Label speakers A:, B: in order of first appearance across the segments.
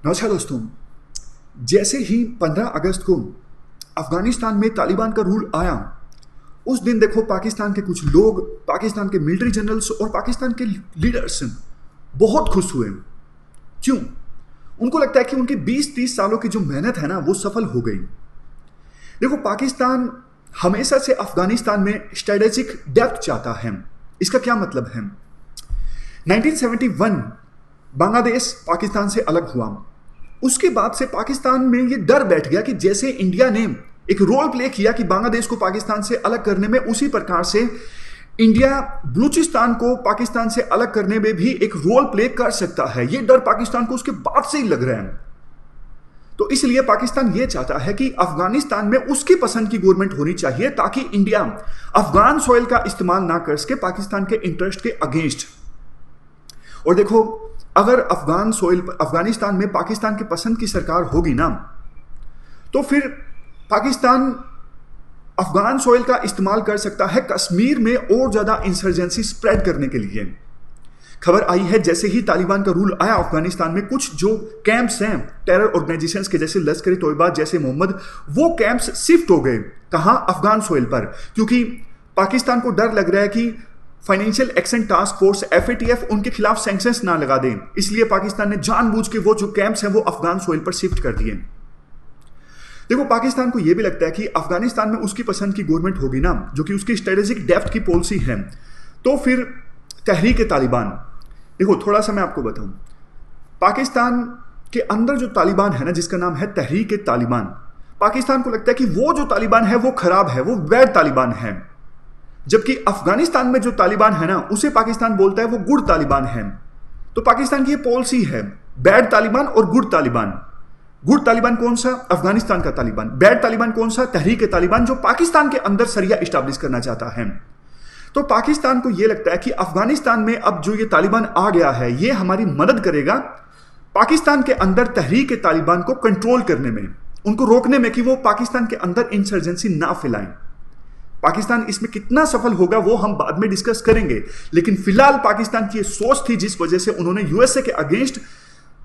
A: नमस्कार दोस्तों। जैसे ही 15 अगस्त को अफगानिस्तान में तालिबान का रूल आया, उस दिन देखो पाकिस्तान के कुछ लोग, पाकिस्तान के मिलिट्री जनरल्स और पाकिस्तान के लीडर्स बहुत खुश हुए। क्यों? उनको लगता है कि उनकी 20-30 सालों की जो मेहनत है ना, वो सफल हो गई। देखो, पाकिस्तान हमेशा से अफगानिस्तान में स्ट्रेटेजिक डेप्थ चाहता है। इसका क्या मतलब है? 1971 बांग्लादेश पाकिस्तान से अलग हुआ। उसके बाद से पाकिस्तान में ये डर बैठ गया कि जैसे इंडिया ने एक रोल प्ले किया कि बांग्लादेश को पाकिस्तान से अलग करने में, उसी प्रकार से इंडिया बलूचिस्तान को पाकिस्तान से अलग करने में भी एक रोल प्ले कर सकता है। ये डर पाकिस्तान को उसके बाद से ही लग रहा है। तो इसलिए पाकिस्तान ये चाहता है कि अफगानिस्तान में उसकी पसंद की गवर्नमेंट होनी चाहिए, ताकि इंडिया अफगान सॉइल का इस्तेमाल ना कर सके पाकिस्तान के इंटरेस्ट के अगेंस्ट। और देखो, अगर अफगानिस्तान में पाकिस्तान की पसंद की सरकार होगी ना, तो फिर पाकिस्तान अफगान सॉइल का इस्तेमाल कर सकता है कश्मीर में और ज्यादा इंसर्जेंसी स्प्रेड करने के लिए। खबर आई है जैसे ही तालिबान का रूल आया अफगानिस्तान में, कुछ जो कैंप्स हैं टेरर ऑर्गेनाइजेशंस के, जैसे लश्कर ए तोयबा, जैसे मोहम्मद, वो कैंप्स शिफ्ट हो गए। कहां? अफगान सॉइल पर। क्योंकि पाकिस्तान को डर लग रहा है कि financial action task force FATF उनके खिलाफ सैंक्शंस ना लगा दें, इसलिए पाकिस्तान ने जानबूझ के वो जो कैंप्स हैं वो अफगान सॉइल पर शिफ्ट कर दिए। देखो, पाकिस्तान को यह भी लगता है कि अफगानिस्तान में उसकी पसंद की गवर्नमेंट होगी ना, जो कि उसकी स्ट्रेटेजिक डेप्थ की पॉलिसी है, तो फिर तहरीक तालिबान। देखो, थोड़ा सा मैं आपको बताऊं, पाकिस्तान के अंदर जो तालिबान है ना, जिसका नाम है तहरीक तालिबान, पाकिस्तान को लगता है कि वो जो तालिबान है वो खराब है, वो बैड तालिबान है। जबकि अफगानिस्तान में जो तालिबान है ना, उसे पाकिस्तान बोलता है वो गुड तालिबान है। तो पाकिस्तान की ये पॉलिसी है, बैड तालिबान और गुड तालिबान। गुड तालिबान कौन सा? अफगानिस्तान का तालिबान। बैड तालिबान कौन सा? तहरीक तालिबान, जो पाकिस्तान के अंदर सरिया इस्टेब्लिश करना चाहता है। तो पाकिस्तान को यह लगता है कि अफगानिस्तान में अब जो ये तालिबान आ गया है, ये हमारी मदद करेगा पाकिस्तान के अंदर तहरीक तालिबान को कंट्रोल करने में, उनको रोकने में कि वो पाकिस्तान के अंदर इंसर्जेंसी ना फैलाएं। पाकिस्तान इसमें कितना सफल होगा वो हम बाद में डिस्कस करेंगे, लेकिन फिलहाल पाकिस्तान की ये सोच थी, जिस वजह से उन्होंने USA के अगेंस्ट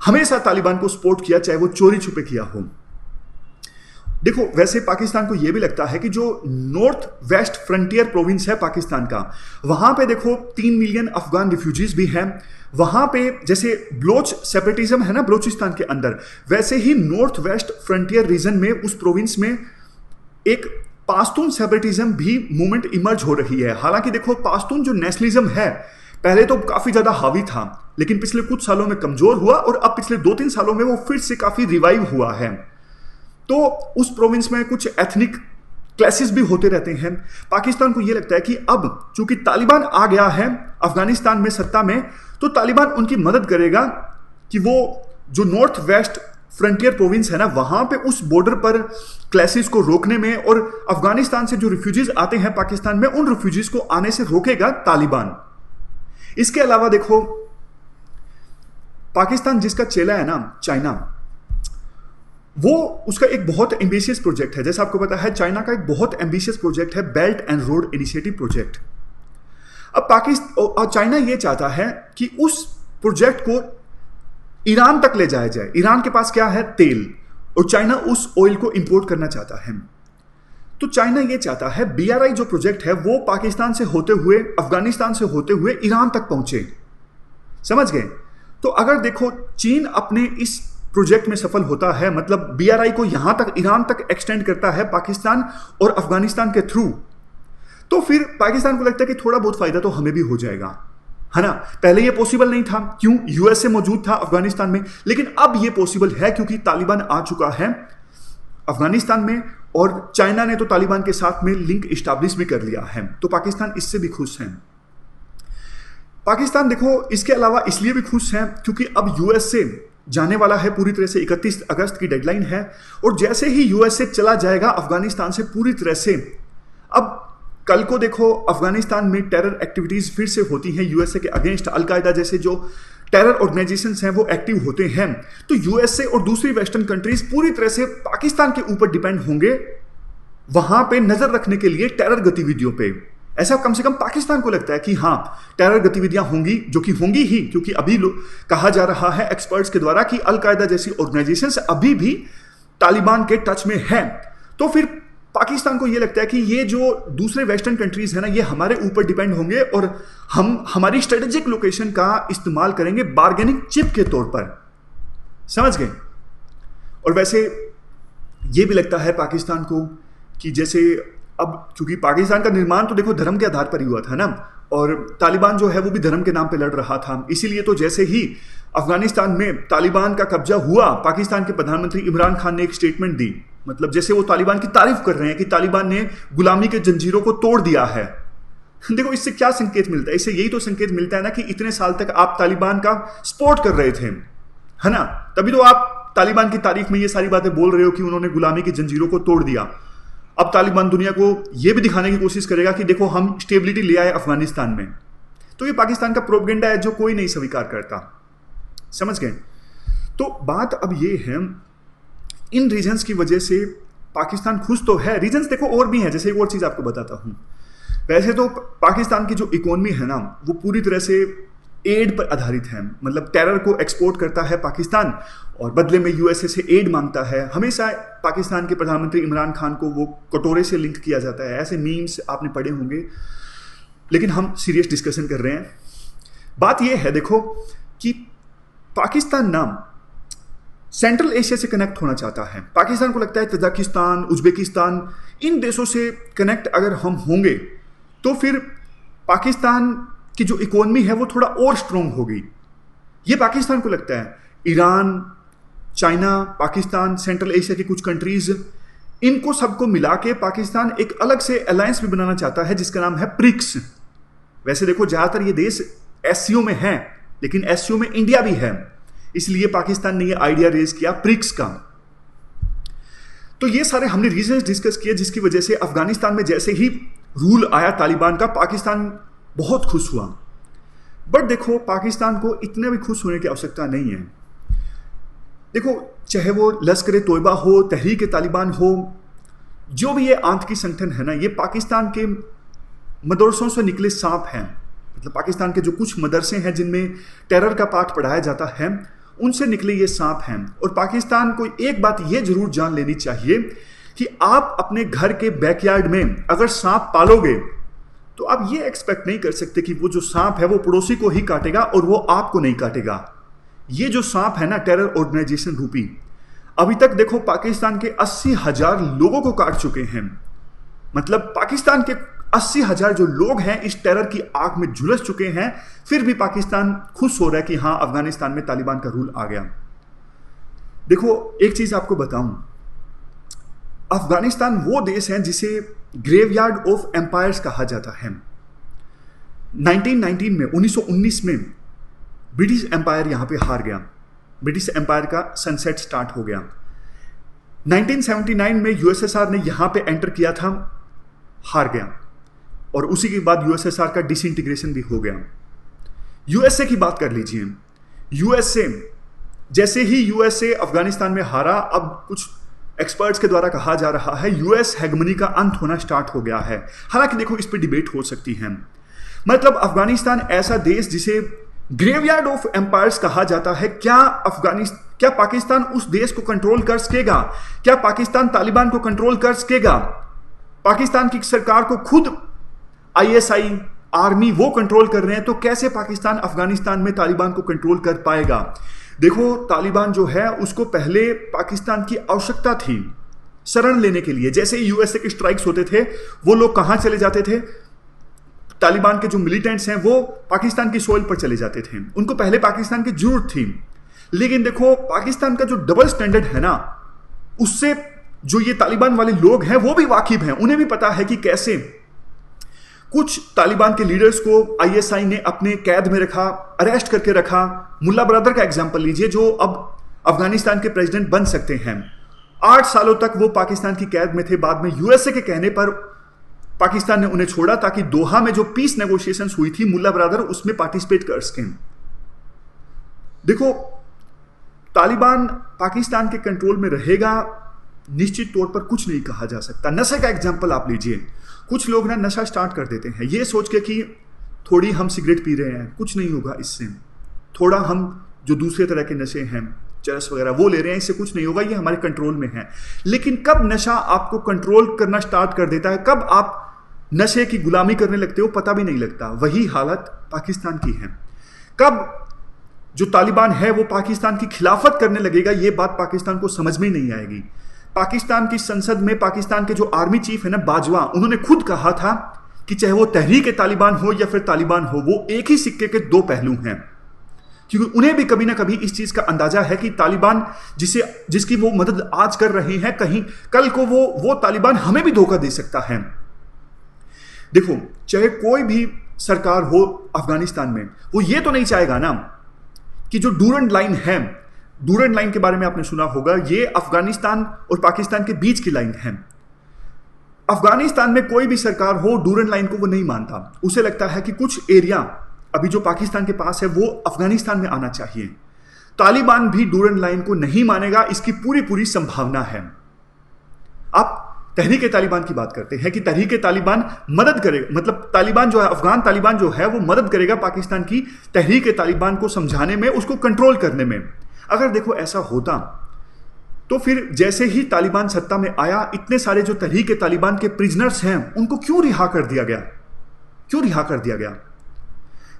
A: हमेशा तालिबान को सपोर्ट किया, चाहे वो चोरी छुपे किया हो। देखो, वैसे पाकिस्तान को यह भी लगता है कि जो नॉर्थ वेस्ट फ्रंटियर प्रोविंस है पाकिस्तान का, वहां पे देखो 3 मिलियन अफगान रिफ्यूजीज भी हैं। वहां पे जैसे बलोच सेपरेटिज्म है ना बलूचिस्तान के अंदर, वैसे ही नॉर्थ वेस्ट फ्रंटियर रीजन में, उस प्रोविंस में एक पाश्तून सेपरेटिज्म भी मूवमेंट इमर्ज हो रही है। हालांकि देखो, पाश्तून जो नेशनलिज्म है पहले तो काफी ज्यादा हावी था, लेकिन पिछले कुछ सालों में कमजोर हुआ, और अब पिछले 2-3 सालों में वो फिर से काफी रिवाइव हुआ है। तो उस प्रोविंस में कुछ एथनिक क्लैशेस भी होते रहते हैं। पाकिस्तान को यह लगता है कि अब चूंकि तालिबान आ गया है अफगानिस्तान में सत्ता में, तो तालिबान उनकी मदद करेगा कि वो जो नॉर्थ वेस्ट फ्रंटियर प्रोविंस है ना, वहां पे उस बॉर्डर पर क्लैशेस को रोकने में, और अफगानिस्तान से जो रिफ्यूजीज आते हैं पाकिस्तान में, उन रिफ्यूजीज को आने से रोकेगा तालिबान। इसके अलावा देखो, पाकिस्तान जिसका चेला है ना, चाइना, वो उसका एक बहुत एम्बिशियस प्रोजेक्ट है। जैसा आपको पता है, चाइना का एक बहुत एम्बिशियस प्रोजेक्ट है belt and road initiative project. अब चाइना ये चाहता है कि उस प्रोजेक्ट को ईरान तक ले जाया जाए। ईरान के पास क्या है? तेल, और चाइना उस ऑयल को इंपोर्ट करना चाहता है। तो चाइना ये चाहता है BRI जो प्रोजेक्ट है वो पाकिस्तान से होते हुए, अफगानिस्तान से होते हुए ईरान तक पहुंचे। समझ गए? तो अगर देखो, चीन अपने इस प्रोजेक्ट में सफल होता है, मतलब BRI को यहां तक, ईरान तक एक्सटेंड करता है पाकिस्तान और अफगानिस्तान के थ्रू, तो फिर पाकिस्तान को लगता है कि थोड़ा बहुत फायदा तो हमें भी हो जाएगा, है ना। पहले ये पॉसिबल नहीं था, क्यों? USA मौजूद था अफगानिस्तान में, लेकिन अब ये पॉसिबल है क्योंकि तालिबान आ चुका है अफगानिस्तान में, और चाइना ने तो तालिबान के साथ में लिंक इस्टेब्लिश भी कर लिया है। तो पाकिस्तान इससे भी खुश है। पाकिस्तान देखो, इसके अलावा इसलिए भी खुश है क्योंकि अब USA जाने वाला है पूरी तरह से। 31 अगस्त की डेडलाइन है, और जैसे ही USA चला जाएगा अफगानिस्तान से पूरी तरह से, अब कल को देखो अफगानिस्तान में टेरर एक्टिविटीज फिर से होती हैं USA के अगेंस्ट। अलकायदा जैसे जो टेरर ऑर्गेनाइजेशंस हैं वो एक्टिव होते हैं। तो USA और दूसरी वेस्टर्न कंट्रीज पूरी तरह से पाकिस्तान के ऊपर डिपेंड होंगे, वहां पे नजर रखने के लिए टेरर गतिविधियों पे। ऐसा कम से कम पाकिस्तान को लगता है कि हाँ, टेरर गतिविधियां होंगी, जो कि होंगी ही, क्योंकि अभी कहा जा रहा है एक्सपर्ट्स के द्वारा कि अल कायदा जैसी ऑर्गेनाइजेशंस अभी भी तालिबान के टच में है। तो फिर पाकिस्तान को यह लगता है कि ये जो दूसरे वेस्टर्न कंट्रीज है ना, ये हमारे ऊपर डिपेंड होंगे और हम हमारी स्ट्रेटेजिक लोकेशन का इस्तेमाल करेंगे बार्गेनिंग चिप के तौर पर। समझ गए? और वैसे ये भी लगता है पाकिस्तान को कि जैसे अब, क्योंकि पाकिस्तान का निर्माण तो देखो धर्म के आधार पर ही हुआ था ना, और तालिबान जो है वो भी धर्म के नाम पे लड़ रहा था। इसीलिए तो जैसे ही अफगानिस्तान में तालिबान का कब्जा हुआ, पाकिस्तान के प्रधानमंत्री इमरान खान ने एक स्टेटमेंट दी, मतलब जैसे वो तालिबान की तारीफ कर रहे हैं कि तालिबान ने गुलामी के जंजीरों को तोड़ दिया है। देखो इससे क्या संकेत मिलता है? इससे यही तो संकेत मिलता है ना कि इतने साल तक आप तालिबान का सपोर्ट कर रहे थे, है ना, तभी तो आप तालिबान की तारीफ में ये सारी बातें बोल रहे हो कि उन्होंने गुलामी की जंजीरों को तोड़ दिया। अब तालिबान दुनिया को यह भी दिखाने की कोशिश करेगा कि देखो हम स्टेबिलिटी ले आए अफगानिस्तान में। तो ये पाकिस्तान का प्रोपेगेंडा है जो कोई नहीं स्वीकार करता। समझ गए? तो बात अब ये है, इन रीजन्स की वजह से पाकिस्तान खुश तो है। रीजन्स देखो और भी हैं, जैसे एक और चीज़ आपको बताता हूँ। वैसे तो पाकिस्तान की जो इकोनॉमी है ना, वो पूरी तरह से एड पर आधारित है, मतलब टेरर को एक्सपोर्ट करता है पाकिस्तान और बदले में यूएसए से एड मांगता है। हमेशा पाकिस्तान के प्रधानमंत्री इमरान खान को वो कटोरे से लिंक किया जाता है, ऐसे मीम्स आपने पढ़े होंगे। लेकिन हम सीरियस डिस्कशन कर रहे हैं। बात ये है देखो कि पाकिस्तान नाम सेंट्रल एशिया से कनेक्ट होना चाहता है। पाकिस्तान को लगता है तजाकिस्तान, उज्बेकिस्तान, इन देशों से कनेक्ट अगर हम होंगे तो फिर पाकिस्तान की जो इकोनॉमी है वो थोड़ा और स्ट्रोंग होगी। ये पाकिस्तान को लगता है। Iran, China, Pakistan, central Asia की कुछ कंट्रीज, इनको सबको मिला के पाकिस्तान एक अलग से अलायंस भी बनाना चाहता है जिसका नाम है ब्रिक्स। वैसे देखो ज़्यादातर ये देश एससीओ में हैं, लेकिन एससीओ में इंडिया भी है, इसलिए पाकिस्तान ने ये आइडिया रेज किया ब्रिक्स का। तो ये सारे हमने रीजंस डिस्कस किए जिसकी वजह से अफगानिस्तान में जैसे ही रूल आया तालिबान का, पाकिस्तान बहुत खुश हुआ। बट देखो पाकिस्तान को इतने भी खुश होने की आवश्यकता नहीं है। देखो चाहे वो लश्कर तोयबा हो, तहरीक तालिबान हो, जो भी ये आतंकी संगठन है ना, ये पाकिस्तान के मदरसों से निकले सांप हैं। मतलब पाकिस्तान के जो कुछ मदरसे हैं जिनमें टेरर का पाठ पढ़ाया जाता है, उनसे निकले ये सांप हैं। और पाकिस्तान को एक बात ये जरूर जान लेनी चाहिए कि आप अपने घर के बैकयार्ड में अगर सांप पालोगे तो आप ये एक्सपेक्ट नहीं कर सकते कि वो जो सांप है वो पड़ोसी को ही काटेगा और वो आपको नहीं काटेगा। ये जो सांप है ना, टेरर ऑर्गेनाइजेशन रूपी, अभी तक देखो पाकिस्तान के 80,000 लोगों को काट चुके हैं। मतलब पाकिस्तान के 80,000 जो लोग हैं इस टेरर की आग में झुलस चुके हैं, फिर भी पाकिस्तान खुश हो रहा है कि हाँ अफगानिस्तान में तालिबान का रूल आ गया। देखो एक चीज आपको बताऊं, अफगानिस्तान वो देश है जिसे ग्रेवयार्ड ऑफ एम्पायर्स कहा जाता है। 1919 में ब्रिटिश एम्पायर यहां पे हार गया, ब्रिटिश एम्पायर का सनसेट स्टार्ट हो गया। 1979 में यूएसएसआर ने यहां पे एंटर किया था, हार गया, और उसी के बाद यूएसएसआर का डिसइंटीग्रेशन भी हो गया। यूएसए की बात कर लीजिए। यूएसए, जैसे ही यूएसए अफगानिस्तान में हारा, अब कुछ एक्सपर्ट्स के द्वारा कहा जा रहा है यूएस हेगमनी का अंत होना स्टार्ट हो गया है। हालांकि देखो इस पर डिबेट हो सकती है। मतलब अफगानिस्तान ऐसा देश जिसे ग्रेवयार्ड ऑफ एम्पायर्स कहा जाता है, क्या पाकिस्तान उस देश को कंट्रोल कर सकेगा? क्या पाकिस्तान तालिबान को कंट्रोल कर सकेगा? पाकिस्तान की सरकार को खुद आईएसआई आर्मी वो कंट्रोल कर रहे हैं, तो कैसे पाकिस्तान अफगानिस्तान में तालिबान को कंट्रोल कर पाएगा? देखो तालिबान जो है उसको पहले पाकिस्तान की आवश्यकता थी शरण लेने के लिए। जैसे ही यूएसए के स्ट्राइक्स होते थे, वो लोग कहां चले जाते थे? तालिबान के जो मिलिटेंट्स हैं वो पाकिस्तान की सोइल पर चले जाते थे। उनको पहले पाकिस्तान की जरूरत थी। लेकिन देखो पाकिस्तान का जो डबल स्टैंडर्ड है ना, उससे जो ये तालिबान वाले लोग हैं वो भी वाकिफ हैं। उन्हें भी पता है कि कैसे कुछ तालिबान के लीडर्स को आईएसआई ने अपने कैद में रखा, अरेस्ट करके रखा। मुल्ला ब्रदर का एग्जांपल लीजिए, जो अब अफगानिस्तान के प्रेसिडेंट बन सकते हैं। 8 सालों तक वो पाकिस्तान की कैद में थे। बाद में यूएसए के कहने पर पाकिस्तान ने उन्हें छोड़ा ताकि दोहा में जो पीस नेगोशिएशंस हुई थी, मुल्ला ब्रदर उसमें पार्टिसिपेट कर सकें। देखो तालिबान पाकिस्तान के कंट्रोल में रहेगा निश्चित तौर पर कुछ नहीं कहा जा सकता। नशे का एग्जाम्पल आप लीजिए, कुछ लोग ना नशा स्टार्ट कर देते हैं ये सोच के कि थोड़ी हम सिगरेट पी रहे हैं, कुछ नहीं होगा इससे, थोड़ा हम जो दूसरे तरह के नशे हैं चरस वगैरह वो ले रहे हैं, इससे कुछ नहीं होगा, ये हमारे कंट्रोल में है। लेकिन कब नशा आपको कंट्रोल करना स्टार्ट कर देता है, कब आप नशे की गुलामी करने लगते हो, पता भी नहीं लगता। वही हालत पाकिस्तान की है। कब जो तालिबान है वो पाकिस्तान की खिलाफत करने लगेगा, ये बात पाकिस्तान को समझ में नहीं आएगी। पाकिस्तान की संसद में पाकिस्तान के जो आर्मी चीफ है ना बाजवा, उन्होंने खुद कहा था कि चाहे वो तहरीक तालिबान हो या फिर तालिबान हो, वो एक ही सिक्के के दो पहलू हैं। क्योंकि उन्हें भी कभी ना कभी इस चीज का अंदाजा है कि तालिबान जिसकी वो मदद आज कर रहे हैं, कहीं कल को वो तालिबान हमें भी धोखा दे सकता है। देखो, चाहे कोई भी सरकार हो अफगानिस्तान में, वो ये तो नहीं चाहेगा ना कि जो डूरंड लाइन है, डूरंड लाइन के बारे में आपने सुना होगा, ये अफगानिस्तान और पाकिस्तान के बीच की लाइन है। अफगानिस्तान में कोई भी सरकार हो डूरंड लाइन को वो नहीं मानता। उसे लगता है कि कुछ एरिया अभी जो पाकिस्तान के पास है वो अफगानिस्तान में आना चाहिए। तालिबान भी डूरंड लाइन को नहीं मानेगा, इसकी पूरी पूरी संभावना है। आप तहरीक तालिबान की बात करते हैं कि तहरीक तालिबान मदद करेगा, मतलब तालिबान जो है, अफगान तालिबान जो है वो मदद करेगा पाकिस्तान की तहरीक तालिबान को समझाने में, उसको कंट्रोल करने में। अगर देखो ऐसा होता तो फिर जैसे ही तालिबान सत्ता में आया, इतने सारे जो तहरीक तालिबान के प्रिजनर्स हैं उनको क्यों रिहा कर दिया गया, क्यों रिहा कर दिया गया?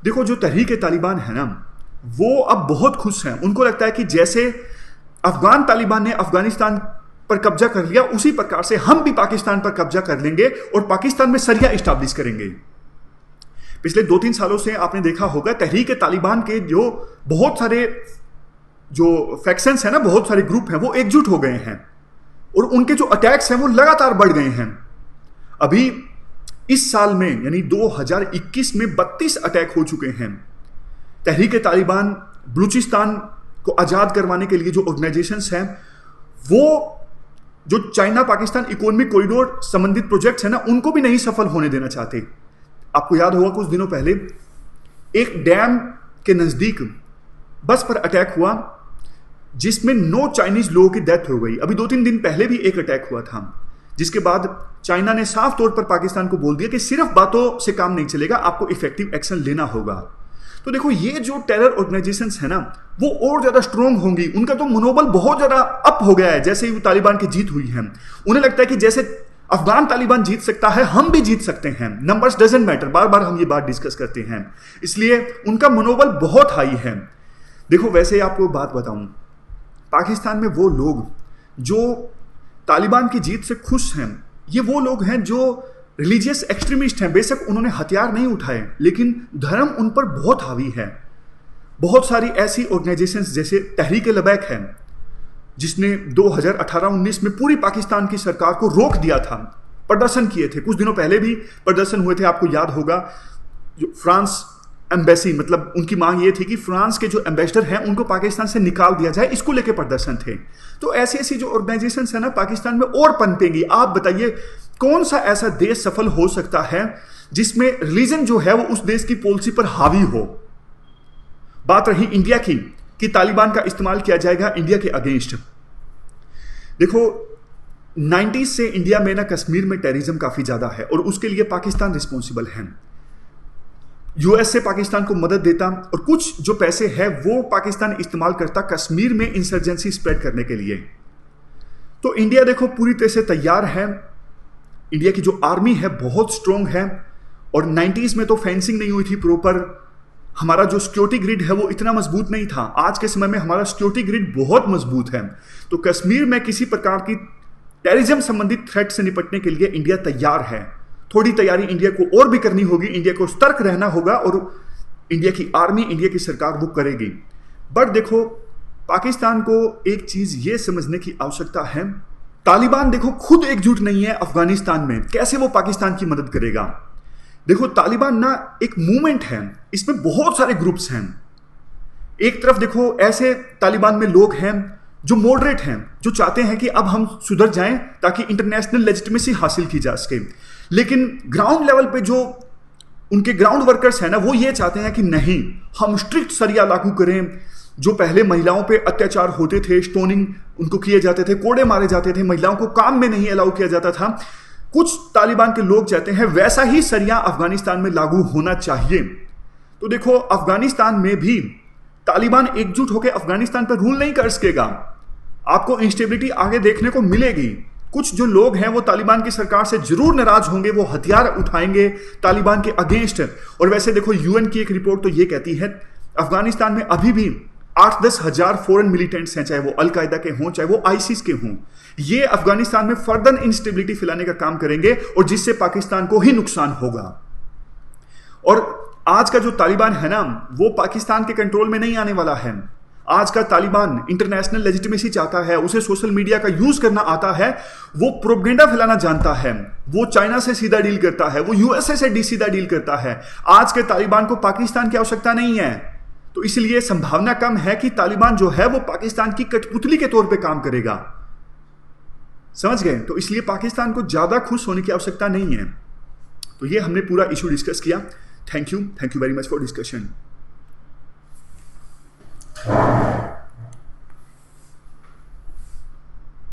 A: देखो, जो तहरीक तालिबान है ना वो अब बहुत खुश हैं। उनको लगता है कि जैसे अफगान तालिबान ने अफगानिस्तान पर कब्जा कर लिया, उसी प्रकार से हम भी पाकिस्तान पर कब्जा कर लेंगे और पाकिस्तान में शरिया इस्टेब्लिश करेंगे। पिछले 2-3 सालों से आपने देखा होगा तहरीक तालिबान के जो बहुत सारे जो फैक्शंस हैं ना, बहुत सारे ग्रुप हैं, वो एकजुट हो गए हैं और उनके जो अटैक्स हैं वो लगातार बढ़ गए हैं। अभी इस साल में यानी 2021 में 32 अटैक हो चुके हैं। तहरीक तालिबान बलूचिस्तान को आज़ाद करवाने के लिए जो ऑर्गेनाइजेशंस हैं, वो जो चाइना पाकिस्तान इकोनॉमिक कॉरिडोर संबंधित प्रोजेक्ट्स हैं ना, उनको भी नहीं सफल होने देना चाहते। आपको याद होगा कुछ दिनों पहले एक डैम के नज़दीक बस पर अटैक हुआ जिसमें 9 चाइनीज लोगों की डेथ हो गई। अभी 2-3 दिन पहले भी एक अटैक हुआ था, जिसके बाद चाइना ने साफ तौर पर पाकिस्तान को बोल दिया कि सिर्फ बातों से काम नहीं चलेगा, आपको इफेक्टिव एक्शन लेना होगा। तो देखो, ये जो टेरर ऑर्गेनाइजेशंस है ना वो और ज्यादा स्ट्रोंग होंगी, उनका तो मनोबल बहुत ज्यादा अप हो गया है जैसे ही तालिबान की जीत हुई है। उन्हें लगता है कि जैसे अफगान तालिबान जीत सकता है, हम भी जीत सकते हैं। नंबर्स डजंट मैटर, बार बार हम ये बात डिस्कस करते हैं, इसलिए उनका मनोबल बहुत हाई है। देखो, वैसे आपको बात बताऊं, पाकिस्तान में वो लोग जो तालिबान की जीत से खुश हैं, ये वो लोग हैं जो रिलीजियस एक्सट्रीमिस्ट हैं। बेशक उन्होंने हथियार नहीं उठाए, लेकिन धर्म उन पर बहुत हावी है। बहुत सारी ऐसी ऑर्गेनाइजेशंस जैसे तहरीक लबैक है, जिसने 2018-19 में पूरी पाकिस्तान की सरकार को रोक दिया था, प्रदर्शन किए थे। कुछ दिनों पहले भी प्रदर्शन हुए थे, आपको याद होगा। जो फ्रांस एम्बेसी, मतलब उनकी मांग ये थी कि फ्रांस के जो एम्बेसडर हैं उनको पाकिस्तान से निकाल दिया जाए, इसको लेकर प्रदर्शन थे। तो ऐसी ऐसी जो ऑर्गेनाइजेशंस है ना पाकिस्तान में और पनपेंगी। आप बताइए कौन सा ऐसा देश सफल हो सकता है जिसमें रिलीजन जो है वो उस देश की पॉलिसी पर हावी हो? बात रही इंडिया की कि तालिबान का इस्तेमाल किया जाएगा इंडिया के अगेंस्ट। देखो, 90s से इंडिया में ना कश्मीर में टेररिज्म काफी ज्यादा है और उसके लिए पाकिस्तान रिस्पॉन्सिबल है। यूएस से पाकिस्तान को मदद देता और कुछ जो पैसे है वो पाकिस्तान इस्तेमाल करता कश्मीर में इंसर्जेंसी स्प्रेड करने के लिए। तो इंडिया देखो पूरी तरह से तैयार है। इंडिया की जो आर्मी है बहुत स्ट्रोंग है और 90s में तो फेंसिंग नहीं हुई थी प्रॉपर। हमारा जो सिक्योरिटी ग्रिड है वो इतना मजबूत नहीं था। आज के समय में हमारा सिक्योरिटी ग्रिड बहुत मजबूत है। तो कश्मीर में किसी प्रकार की टेररिज्म संबंधित थ्रेट से निपटने के लिए इंडिया तैयार है। थोड़ी तैयारी इंडिया को और भी करनी होगी, इंडिया को सतर्क रहना होगा और इंडिया की आर्मी, इंडिया की सरकार वो करेगी। बट देखो, पाकिस्तान को एक चीज ये समझने की आवश्यकता है, तालिबान देखो खुद एकजुट नहीं है अफगानिस्तान में, कैसे वो पाकिस्तान की मदद करेगा? देखो, तालिबान ना एक मूवमेंट है, इसमें बहुत सारे ग्रुप्स हैं। एक तरफ देखो ऐसे तालिबान में लोग हैं जो मॉडरेट हैं, जो चाहते हैं कि अब हम सुधर जाएं ताकि इंटरनेशनल लेजिटिमेसी हासिल की जा सके। लेकिन ग्राउंड लेवल पे जो उनके ग्राउंड वर्कर्स हैं ना, वो ये चाहते हैं कि नहीं, हम स्ट्रिक्ट शरिया लागू करें, जो पहले महिलाओं पे अत्याचार होते थे, स्टोनिंग उनको किए जाते थे, कोड़े मारे जाते थे, महिलाओं को काम में नहीं अलाउ किया जाता था, कुछ तालिबान के लोग चाहते हैं वैसा ही शरिया अफगानिस्तान में लागू होना चाहिए। तो देखो, अफगानिस्तान में भी तालिबान एकजुट होकर अफगानिस्तान पर रूल नहीं कर सकेगा। आपको इंस्टेबिलिटी आगे देखने को मिलेगी। कुछ जो लोग हैं वो तालिबान की सरकार से जरूर नाराज होंगे, वो हथियार उठाएंगे तालिबान के अगेंस्ट। और वैसे देखो, यूएन की एक रिपोर्ट तो ये कहती है अफगानिस्तान में अभी भी 8-10 हजार फॉरेन मिलिटेंट्स हैं, चाहे वो अलकायदा के हों, चाहे वो आईसिस के हों। ये अफगानिस्तान में फर्दर इंस्टेबिलिटी फैलाने का काम करेंगे और जिससे पाकिस्तान को ही नुकसान होगा। और आज का जो तालिबान है ना, वो पाकिस्तान के कंट्रोल में नहीं आने वाला है। आज का तालिबान इंटरनेशनल लेजिटिमेसी चाहता है, उसे सोशल मीडिया का यूज करना आता है, वो प्रोपेगेंडा फैलाना जानता है, वो चाइना से सीधा डील करता है, वो यूएसए से सीधा डील करता है। आज के तालिबान को पाकिस्तान की आवश्यकता नहीं है। तो इसलिए संभावना कम है कि तालिबान जो है वो पाकिस्तान की कठपुतली के तौर पे काम करेगा। समझ गए? तो इसलिए पाकिस्तान को ज्यादा खुश होने की आवश्यकता नहीं है। तो ये हमने पूरा इशू डिस्कस किया। Thank you very much for discussion.